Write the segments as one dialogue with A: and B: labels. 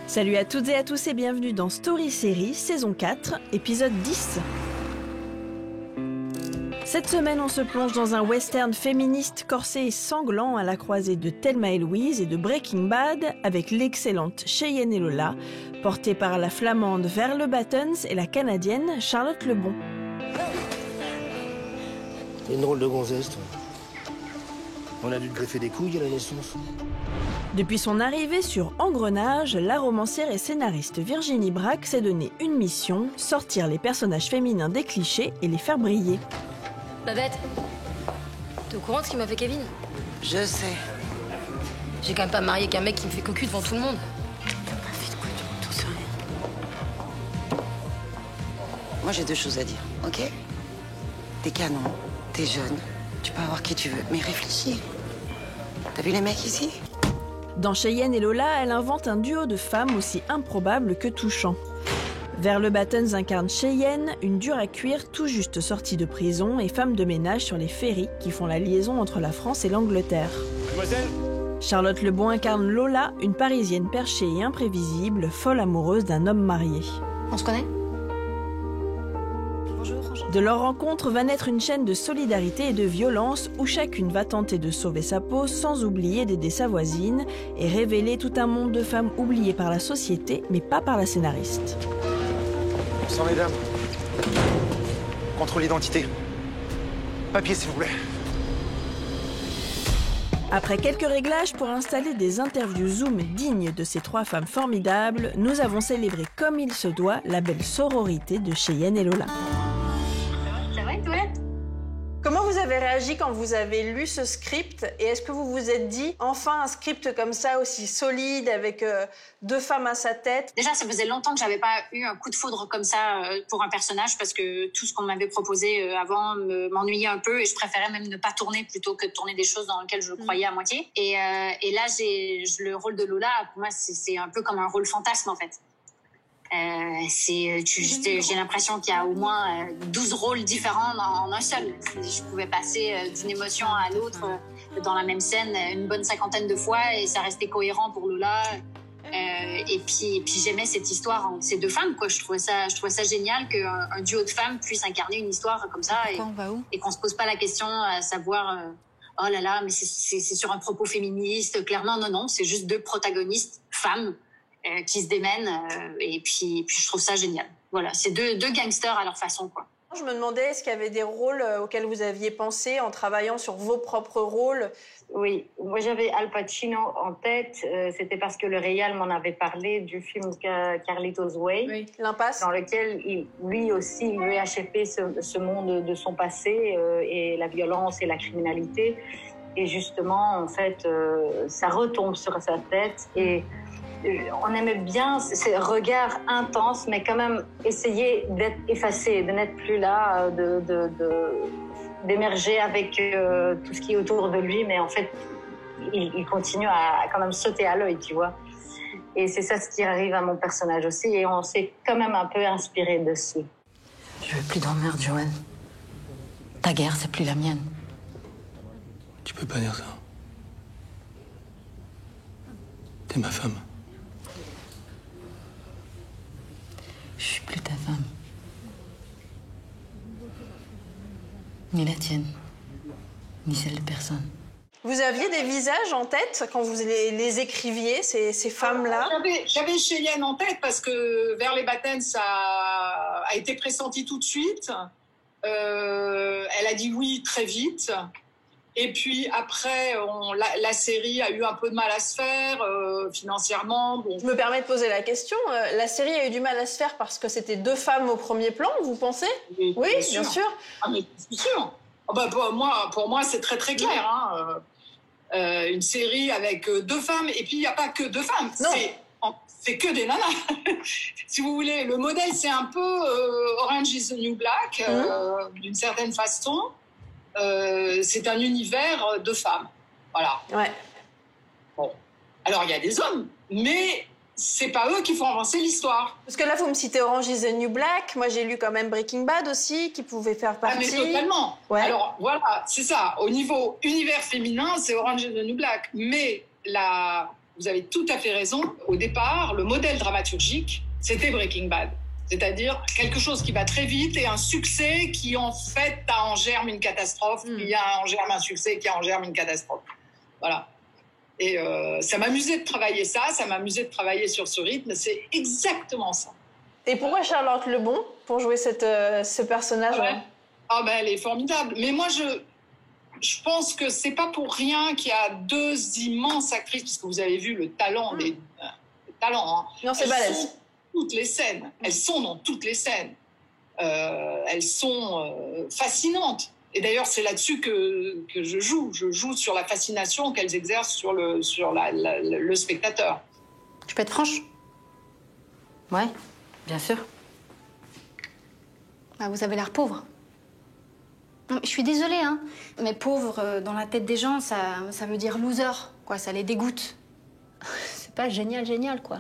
A: Salut à toutes et à tous et bienvenue dans Story Série, saison 4, épisode 10. Cette semaine, on se plonge dans un western féministe corsé et sanglant à la croisée de Thelma et Louise et de Breaking Bad avec l'excellente Cheyenne et Lola, portée par la flamande Verle Battens et la canadienne Charlotte Lebon.
B: T'es une drôle de gonzesse, toi. On a dû te greffer des couilles à la naissance.
A: Depuis son arrivée sur Engrenage, la romancière et scénariste Virginie Braque s'est donné une mission, sortir les personnages féminins des clichés et les faire briller.
C: Babette, t'es au courant de ce qu'il m'a fait Kevin?
D: Je sais.
C: J'ai quand même pas marié qu'un mec qui me fait cocu devant tout le monde.
D: T'as pas fait de quoi tout ça? Moi, j'ai deux choses à dire, ok? T'es canon, t'es jeune, tu peux avoir qui tu veux, mais réfléchis. T'as vu les mecs ici?
A: Dans Cheyenne et Lola, elle invente un duo de femmes aussi improbable que touchant. Verle Battens incarne Cheyenne, une dure à cuire tout juste sortie de prison et femme de ménage sur les ferries qui font la liaison entre la France et l'Angleterre.
B: Mademoiselle.
A: Charlotte Lebon incarne Lola, une Parisienne perchée et imprévisible, folle amoureuse d'un homme marié.
C: On se connaît?
A: De leur rencontre va naître une chaîne de solidarité et de violence où chacune va tenter de sauver sa peau sans oublier d'aider sa voisine et révéler tout un monde de femmes oubliées par la société mais pas par la scénariste.
E: Sans mesdames. Contrôle d'identité. Papier, s'il vous plaît.
A: Après quelques réglages pour installer des interviews Zoom dignes de ces trois femmes formidables, nous avons célébré comme il se doit la belle sororité de Cheyenne et Lola. Comment vous avez réagi quand vous avez lu ce script et est-ce que vous vous êtes dit enfin un script comme ça aussi solide avec deux femmes à sa tête?
F: Déjà, ça faisait longtemps que j'avais pas eu un coup de foudre comme ça pour un personnage parce que tout ce qu'on m'avait proposé avant m'ennuyait un peu et je préférais même ne pas tourner plutôt que de tourner des choses dans lesquelles je croyais à moitié. Et là, le rôle de Lola, pour moi, c'est un peu comme un rôle fantasme en fait. J'ai l'impression qu'il y a au moins 12 rôles différents en un seul. Je pouvais passer d'une émotion à l'autre dans la même scène une bonne 50aine de fois et ça restait cohérent pour Lola. Et puis j'aimais cette histoire entre ces deux femmes, quoi. Je trouvais ça génial qu'un duo de femmes puisse incarner une histoire comme ça et qu'on se pose pas la question à savoir oh là là, mais c'est sur un propos féministe. Clairement, non, c'est juste deux protagonistes femmes qui se démènent et puis je trouve ça génial. Voilà, c'est deux gangsters à leur façon, quoi.
A: Je me demandais, est-ce qu'il y avait des rôles auxquels vous aviez pensé en travaillant sur vos propres rôles?
G: Oui, moi j'avais Al Pacino en tête, c'était parce que le réal m'en avait parlé du film Carlitos Way,
A: oui. L'Impasse,
G: dans lequel lui aussi il veut échapper ce monde de son passé et la violence et la criminalité. Et justement, en fait, ça retombe sur sa tête et on aimait bien ces regards intenses, mais quand même essayer d'être effacé, de n'être plus là, d'émerger avec tout ce qui est autour de lui, mais en fait, il continue à quand même sauter à l'œil, tu vois. Et c'est ça ce qui arrive à mon personnage aussi, et on s'est quand même un peu inspiré dessus.
D: Je veux plus d'emmerde, Joanne. Ta guerre, c'est plus la mienne.
B: Tu peux pas dire ça. T'es ma femme.
D: Je suis plus ta femme. Ni la tienne, ni celle de personne.
A: vous aviez des visages en tête quand vous les écriviez, ces femmes-là?
H: J'avais Cheyenne en tête parce que Verle Battens a été pressentie tout de suite. Elle a dit oui très vite. Et puis après, la série a eu un peu de mal à se faire financièrement. Bon.
A: Je me permets de poser la question. La série a eu du mal à se faire parce que c'était deux femmes au premier plan, vous pensez? Oui, bien sûr.
H: Ah, mais bien sûr. Bah, pour moi, c'est très très clair. Hein. Une série avec deux femmes, et puis il n'y a pas que deux femmes. C'est que des nanas. Si vous voulez, le modèle, c'est un peu Orange is the New Black, d'une certaine façon. C'est un univers de femmes. Voilà.
A: Ouais.
H: Bon. Alors, il y a des hommes, mais c'est pas eux qui font avancer l'histoire.
A: Parce que là, vous me citez Orange is the New Black. Moi, j'ai lu quand même Breaking Bad aussi, qui pouvait faire partie.
H: Ah, mais totalement.
A: Ouais.
H: Alors, voilà, c'est ça. Au niveau univers féminin, c'est Orange is the New Black. Mais vous avez tout à fait raison. Au départ, le modèle dramaturgique, c'était Breaking Bad. C'est-à-dire quelque chose qui va très vite et un succès qui, en fait, en germe une catastrophe, qui en germe un succès, qui en germe une catastrophe. Voilà. Et ça m'amusait de travailler ça m'amusait de travailler sur ce rythme, c'est exactement ça.
A: Et pourquoi Charlotte Lebon pour jouer ce personnage?
H: Elle est formidable. Mais moi, je pense que c'est pas pour rien qu'il y a 2 immenses actrices, puisque vous avez vu le talent des talents. Hein.
A: Non, c'est balèze.
H: Toutes les scènes. Elles sont dans toutes les scènes. Elles sont fascinantes. Et d'ailleurs, c'est là-dessus que je joue. Je joue sur la fascination qu'elles exercent sur le spectateur.
C: Je peux être franche? Ouais, bien sûr. Bah, vous avez l'air pauvre. Non, je suis désolée, hein. Mais pauvre, dans la tête des gens, ça veut dire loser, quoi. Ça les dégoûte. C'est pas génial, quoi.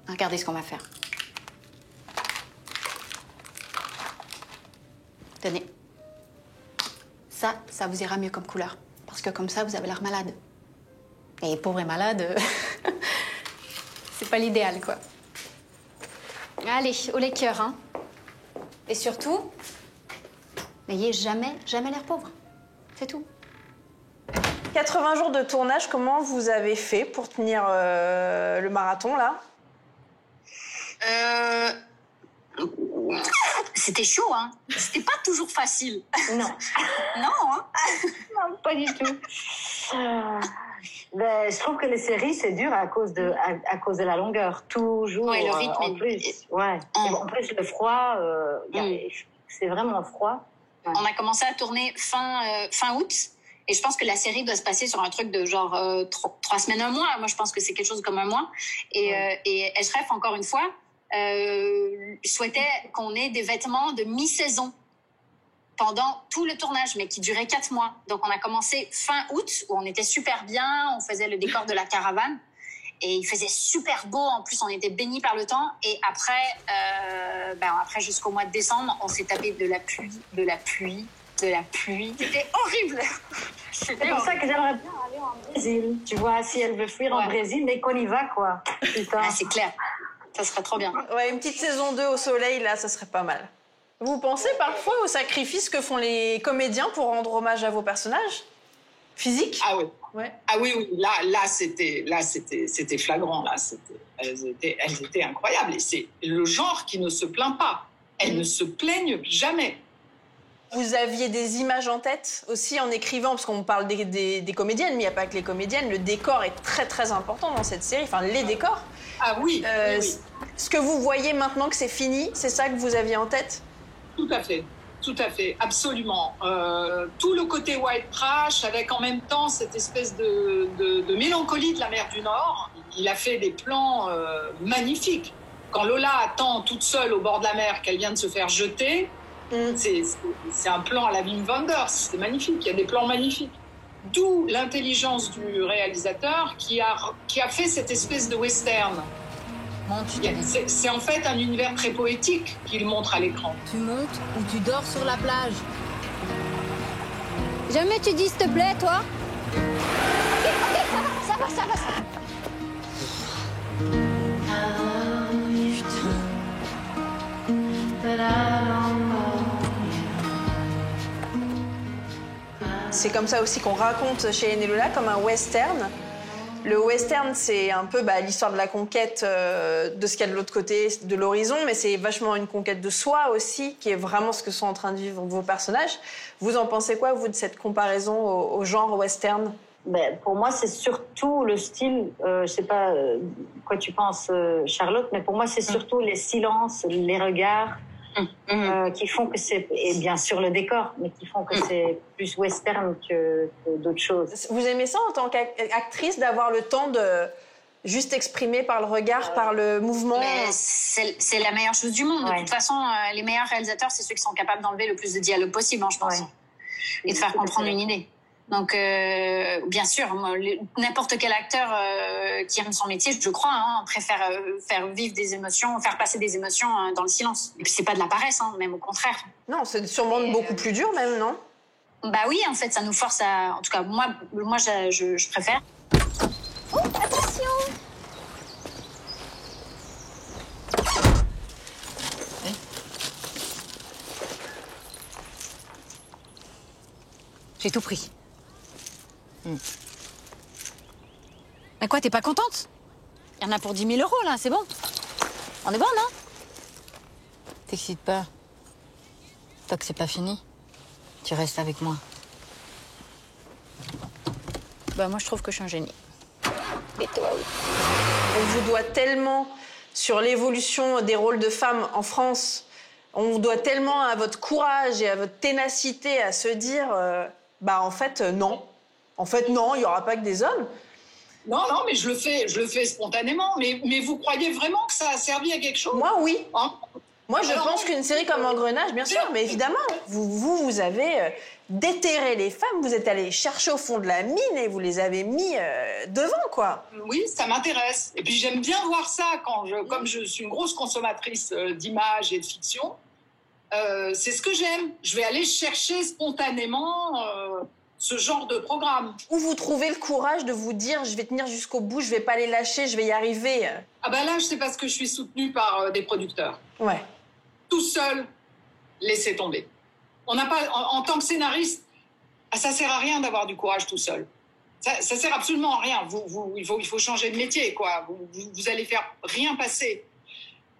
C: Regardez ce qu'on va faire. Tenez. Ça vous ira mieux comme couleur. Parce que comme ça, vous avez l'air malade. Et pauvre et malade, c'est pas l'idéal, quoi. Allez, au lait cœur, hein. Et surtout, n'ayez jamais l'air pauvre. C'est tout.
A: 80 jours de tournage, comment vous avez fait pour tenir le marathon, là?
F: C'était chaud, hein. C'était pas toujours facile.
G: Non.
F: Non, hein.
G: Non, pas du tout. Je trouve que les séries, c'est dur à cause de la longueur. Toujours,
F: Ouais, le rythme
G: en plus. Ouais. Et en plus, le froid, c'est vraiment froid. Ouais.
F: On a commencé à tourner fin août. Et je pense que la série doit se passer sur un truc de genre 3 semaines, 1 mois. Moi, je pense que c'est quelque chose comme 1 mois. Et Eshref, encore une fois, souhaitait qu'on ait des vêtements de mi-saison pendant tout le tournage, mais qui durait 4 mois. Donc, on a commencé fin août, où on était super bien, on faisait le décor de la caravane, et il faisait super beau. En plus, on était bénis par le temps. Et après jusqu'au mois de décembre, on s'est tapé de la pluie. C'était horrible.
G: C'est pour ça que j'aimerais bien aller en Brésil. Tu vois, si elle veut fuir en Brésil, mais qu'on y va, quoi. Putain.
F: Ah, c'est clair. Ça serait trop bien.
A: Ouais, une petite saison 2 au soleil, là, ça serait pas mal. Vous pensez parfois aux sacrifices que font les comédiens pour rendre hommage à vos personnages physiques?
H: Ah oui.
A: Ouais.
H: Ah oui. Là, c'était flagrant. Là, elles étaient incroyables. Et c'est le genre qui ne se plaint pas. Elles ne se plaignent jamais.
A: Vous aviez des images en tête aussi en écrivant, parce qu'on parle des comédiennes, mais il n'y a pas que les comédiennes. Le décor est très très important dans cette série, enfin les décors.
H: Ah oui, oui.
A: Ce que vous voyez maintenant que c'est fini, c'est ça que vous aviez en tête?
H: Tout à fait, absolument. Tout le côté white trash, avec en même temps cette espèce de mélancolie de la mer du Nord. Il a fait des plans magnifiques. Quand Lola attend toute seule au bord de la mer, qu'elle vient de se faire jeter, c'est un plan à la Wim Wenders, c'est magnifique, il y a des plans magnifiques. D'où l'intelligence du réalisateur qui a fait cette espèce de western. C'est en fait un univers très poétique qu'il montre à l'écran.
C: Tu montes ou tu dors sur la plage. Jamais tu dis s'il te plaît, toi.
F: Ok, ça va.
A: C'est comme ça aussi qu'on raconte Cheyenne et Lola, comme un western. Le western, c'est un peu l'histoire de la conquête de ce qu'il y a de l'autre côté de l'horizon, mais c'est vachement une conquête de soi aussi, qui est vraiment ce que sont en train de vivre vos personnages. Vous en pensez quoi, vous, de cette comparaison au genre western?
G: Pour moi, c'est surtout le style, je sais pas quoi tu penses, Charlotte, mais pour moi, c'est surtout les silences, les regards qui font que c'est, et bien sûr le décor, mais qui font que c'est plus western que d'autres choses.
A: Vous aimez ça en tant qu'actrice, d'avoir le temps de juste exprimer par le regard, par le mouvement?
F: C'est la meilleure chose du monde. De toute façon, les meilleurs réalisateurs, c'est ceux qui sont capables d'enlever le plus de dialogue possible, je pense. Et de faire comprendre une idée. Donc, bien sûr, n'importe quel acteur qui aime son métier, je crois, préfère faire vivre des émotions, faire passer des émotions dans le silence. Et puis, c'est pas de la paresse, même au contraire.
A: Non, c'est sûrement beaucoup plus dur même, non?
F: Bah oui, en fait, ça nous force à... En tout cas, moi je préfère. Oh, attention!
I: J'ai tout pris. Mais quoi, t'es pas contente? Il y en a pour 10 000 €, là, c'est bon. On est bon, non? T'excites pas. Tant que c'est pas fini, tu restes avec moi. Bah, moi, je trouve que je suis un génie. Et toi, oui.
A: On vous doit tellement sur l'évolution des rôles de femmes en France. On vous doit tellement à votre courage et à votre ténacité à se dire, en fait, non. En fait, non, il n'y aura pas que des hommes.
H: Non, mais je le fais spontanément. Mais vous croyez vraiment que ça a servi à quelque chose?
A: Moi, oui. Moi, je
H: Alors,
A: pense qu'une série comme Engrenage, bien sûr, mais évidemment, vous avez déterré les femmes, vous êtes allé chercher au fond de la mine et vous les avez mis devant, quoi.
H: Oui, ça m'intéresse. Et puis j'aime bien voir ça comme je suis une grosse consommatrice d'images et de fiction. C'est ce que j'aime. Je vais aller chercher spontanément ce genre de programme.
A: Où vous trouvez le courage de vous dire, je vais tenir jusqu'au bout, je vais pas les lâcher, je vais y arriver.
H: Ah ben là, c'est parce que je suis soutenue par des producteurs.
A: Ouais.
H: Tout seul, laissez tomber. On n'a pas, en tant que scénariste, ça sert à rien d'avoir du courage tout seul. Ça sert absolument à rien. Il faut changer de métier, quoi. Vous allez faire rien passer.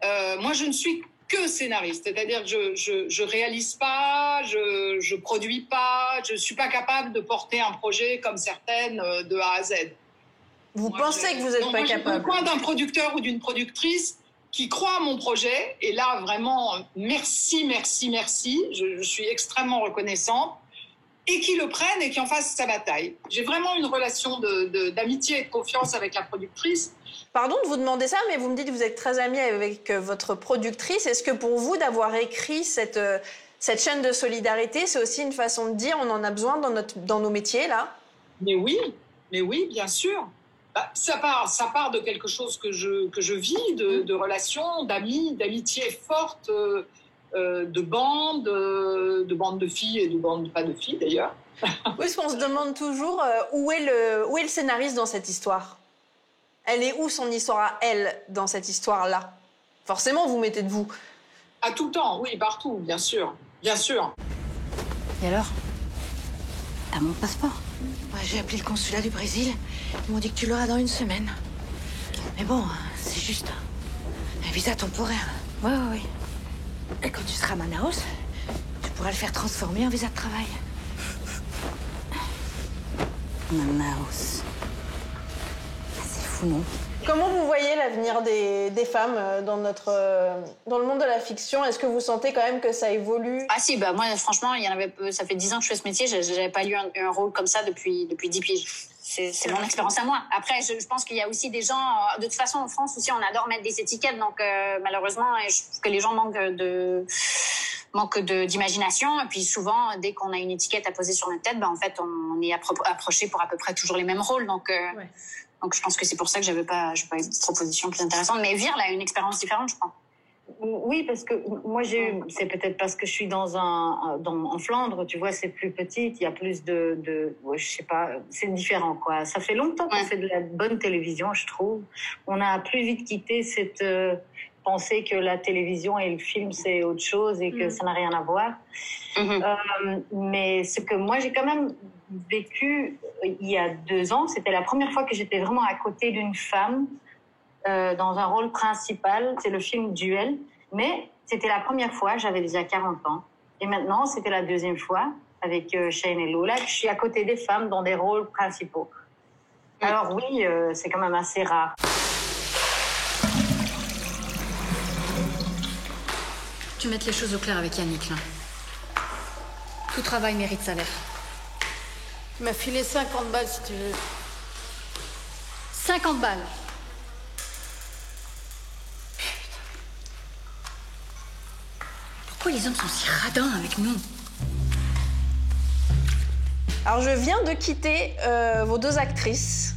H: Moi, je ne suis que scénariste, c'est-à-dire que je réalise pas, je produis pas, je suis pas capable de porter un projet comme certaines de A à Z.
A: Vous pensez que vous n'êtes pas capable?
H: J'ai besoin d'un producteur ou d'une productrice qui croit à mon projet, et là, vraiment, merci. Je suis extrêmement reconnaissante, et qui le prenne et qui en fasse sa bataille. J'ai vraiment une relation d'amitié et de confiance avec la productrice.
A: Pardon de vous demander ça, mais vous me dites que vous êtes très amie avec votre productrice. Est-ce que pour vous, d'avoir écrit cette chaîne de solidarité, c'est aussi une façon de dire on en a besoin dans nos métiers, là?
H: Mais oui, bien sûr. Ça part de quelque chose que je vis, de relations, d'amis, d'amitié forte, de bandes de filles et de bandes pas de filles d'ailleurs.
A: Oui, parce qu'on se demande toujours où est le scénariste dans cette histoire. Elle est où son histoire à elle dans cette histoire-là? Forcément, vous mettez de vous.
H: À tout le temps, oui, partout, bien sûr.
I: Et alors? T'as mon passeport?
D: Ouais, j'ai appelé le consulat du Brésil. Ils m'ont dit que tu l'auras dans 1 semaine. Mais bon, c'est juste un visa temporaire.
I: Oui.
D: Et quand tu seras à Manaus, tu pourras le faire transformer en visa de travail.
I: Manaus. C'est fou, non?
A: Comment vous voyez l'avenir des femmes dans le monde de la fiction? Est-ce que vous sentez quand même que ça évolue?
F: Ah si, moi franchement, ça fait 10 ans que je fais ce métier, j'avais pas eu un rôle comme ça depuis 10 piges. C'est mon expérience à moi. Après, je pense qu'il y a aussi des gens... De toute façon, en France aussi, on adore mettre des étiquettes. Donc, malheureusement, je trouve que les gens manquent d'imagination. Et puis, souvent, dès qu'on a une étiquette à poser sur notre tête, en fait, on est approché pour à peu près toujours les mêmes rôles. Donc, je pense que c'est pour ça que j'ai pas eu de proposition plus intéressante. Mais Vire, là, a une expérience différente, je crois.
G: Oui, parce que moi, c'est peut-être parce que je suis en Flandre, tu vois, c'est plus petite, il y a plus ouais, je sais pas, c'est différent, quoi. Ça fait longtemps qu'on fait de la bonne télévision, je trouve. On a plus vite quitté cette pensée que la télévision et le film, c'est autre chose et que ça n'a rien à voir. Mais ce que moi, j'ai quand même vécu il y a 2 ans, c'était la première fois que j'étais vraiment à côté d'une femme dans un rôle principal, c'est le film Duel, mais c'était la première fois, j'avais déjà 40 ans, et maintenant c'était la 2e fois avec Shane et Lola que je suis à côté des femmes dans des rôles principaux. Alors oui, c'est quand même assez rare.
I: Tu mettes les choses au clair avec Yannick, là. Tout travail mérite salaire.
J: Tu m'as filé 50 balles si tu veux.
I: 50 balles. Pourquoi les hommes sont si radins avec nous?
A: Alors, je viens de quitter vos deux actrices.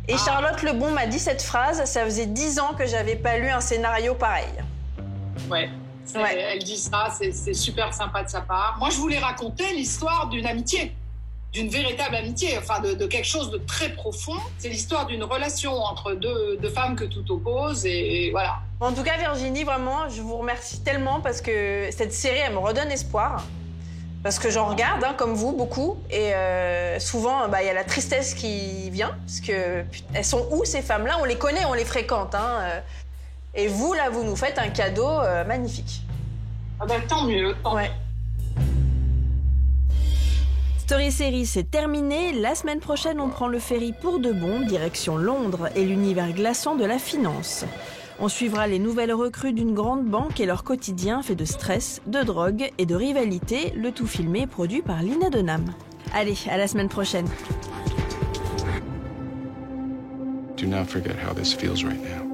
A: Et Charlotte Lebon m'a dit cette phrase. Ça faisait 10 ans que j'avais pas lu un scénario pareil.
H: Ouais. Elle dit ça, c'est super sympa de sa part. Moi, je voulais raconter l'histoire d'une amitié, d'une véritable amitié, enfin de quelque chose de très profond. C'est l'histoire d'une relation entre deux femmes que tout oppose, et voilà.
A: En tout cas, Virginie, vraiment, je vous remercie tellement parce que cette série, elle me redonne espoir. Parce que j'en regarde, hein, comme vous, beaucoup. Et souvent, y a la tristesse qui vient. Parce que, elles sont où, ces femmes-là? On les connaît, on les fréquente. Hein, et vous, là, vous nous faites un cadeau magnifique.
H: Ah ben, tant mieux, tant mieux.
A: Story Série, c'est terminé. La semaine prochaine, on prend le ferry pour de bon, direction Londres et l'univers glaçant de la finance. On suivra les nouvelles recrues d'une grande banque et leur quotidien fait de stress, de drogue et de rivalité, le tout filmé et produit par Lina Denham. Allez, à la semaine prochaine.
K: Do not forget how this feels right now.